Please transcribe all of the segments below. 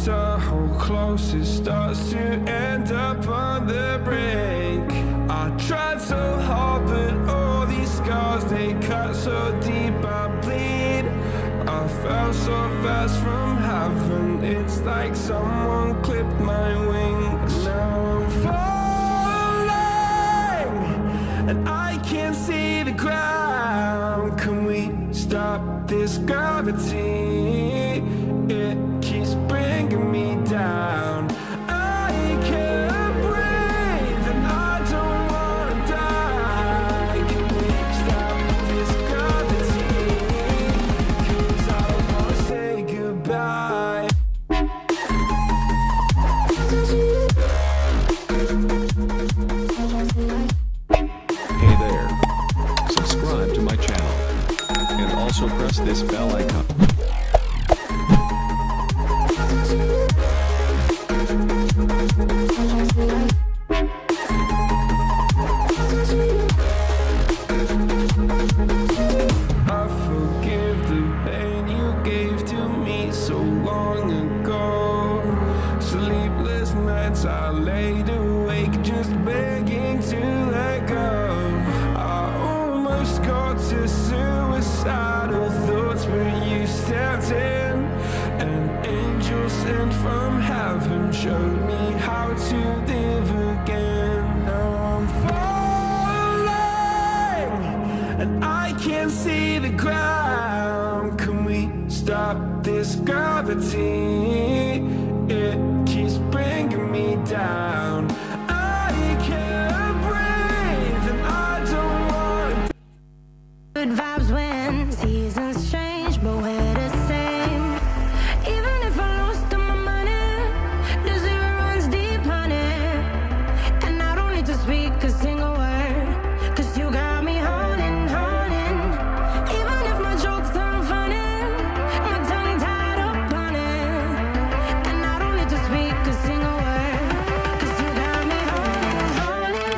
to hold close, it starts to end up on the brink. I tried so hard, but all these scars, they cut so deep, I bleed. I fell so fast from heaven, it's like someone clipped my wings. Now I'm falling, and I can't see the ground. Can we stop this gravity? It keeps bringing me down. I can't breathe and I don't wanna die. Can we stop this gravity? 'Cause I don't wanna say goodbye. Hey there. Subscribe to my channel. And also press this bell icon. I forgive the pain you gave to me so long ago. Sleepless nights I laid awake just begging to let go. I almost got to suicidal thoughts, but you stepped in. An angel sent from heaven showed me how to live again. Now I'm falling, and I can't see the ground. Can we stop this gravity? It keeps bringing me down. I can't breathe and I don't want to. Good vibes when seasons change, but we're the same. Even if I lost all my money, the zero runs deep, honey. And I don't need to speak a single word, 'cause you got me holding, holding. Even if my jokes aren't funny, my tongue tied up on it. And I don't need to speak a single word, 'cause you got me holding, holding.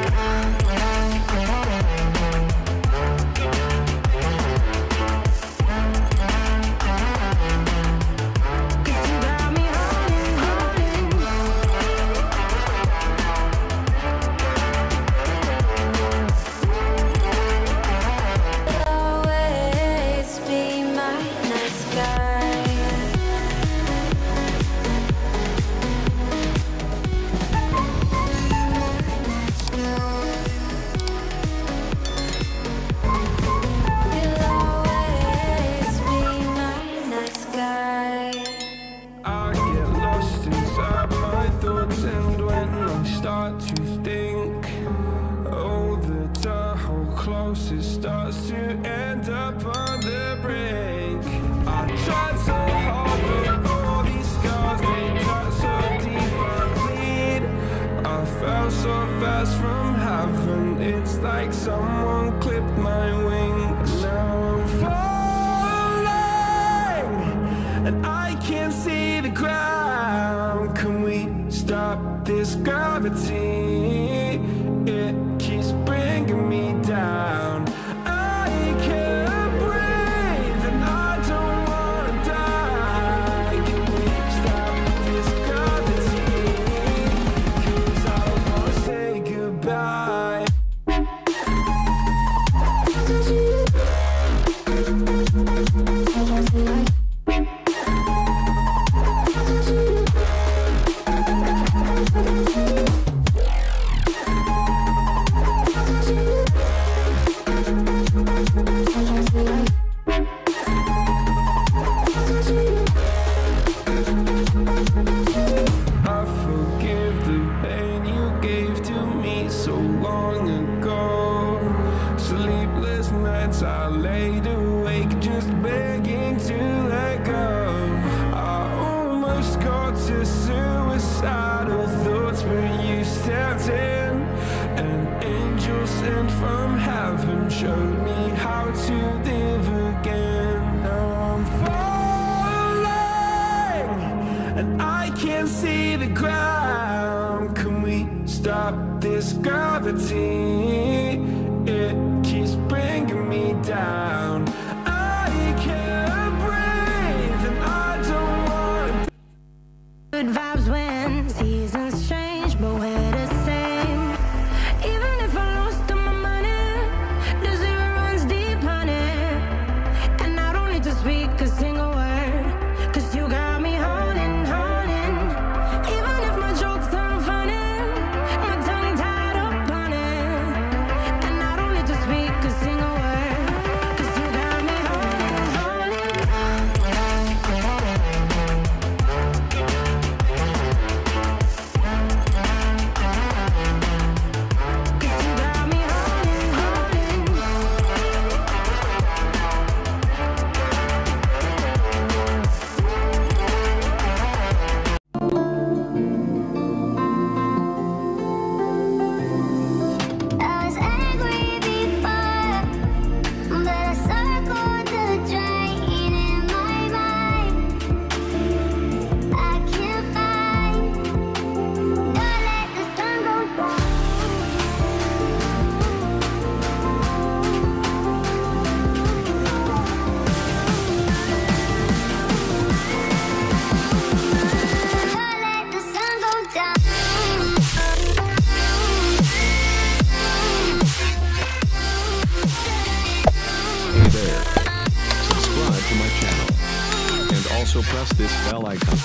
I get lost inside my thoughts, and when I start to think, oh, the to hold close, it starts to end up on the brink. I tried so hard, but all these scars, they cut so deep, I bleed. I fell so fast from heaven, it's like someone clipped my wings. Now I'm falling, and I can't see the ground. Can we stop this gravity? It keeps bringing me down. I can't breathe and I don't wanna die. Can we stop this gravity? 'Cause I don't wanna say goodbye. I forgive the pain you gave to me so long ago. Sleepless nights I laid awake just begging to let go. I almost got to suicidal thoughts, but you stepped in. An angel sent from heaven showed me how to live again. Now I'm falling, and I can't see the ground. Can we stop this gravity? It keeps bringing me down. I can't breathe and I don't want to. Good vibes when seasons change, but we're the same. Even if I lost all my money, the zero runs deep, honey. And I don't need to speak a single word, 'cause you got me holding, holding. Even if my jokes aren't funny, my tongue tied up on it. And I don't need to speak a single word, 'cause you got me holding, holding. Hey there. Subscribe to my channel. And also press this bell icon.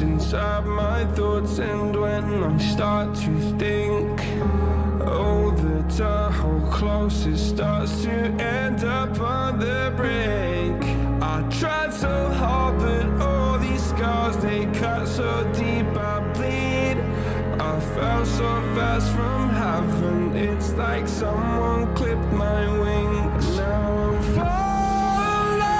Inside my thoughts, and when I start to think, oh, the tunnel closer starts to end up on the brink. I tried so hard, but all these scars, they cut so deep, I bleed. I fell so fast from heaven, it's like someone clipped my wings. Now I'm falling,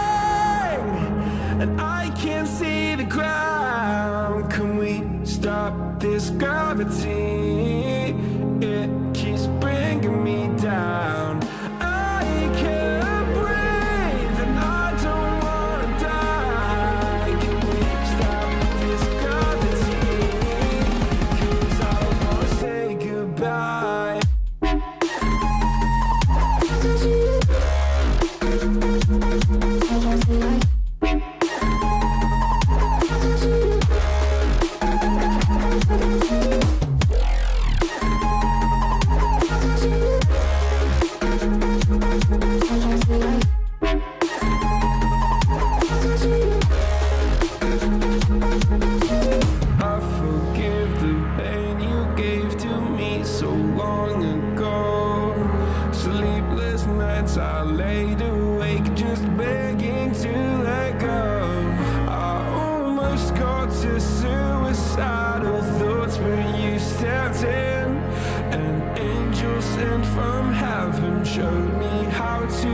and I can't see the ground. Can we stop this gravity? It keeps bringing me down. I can't breathe and I don't wanna die. Can we stop this gravity? 'Cause I wanna say goodbye. I laid awake just begging to let go. I almost got to suicidal thoughts, but you stepped in. An angel sent from heaven showed me how to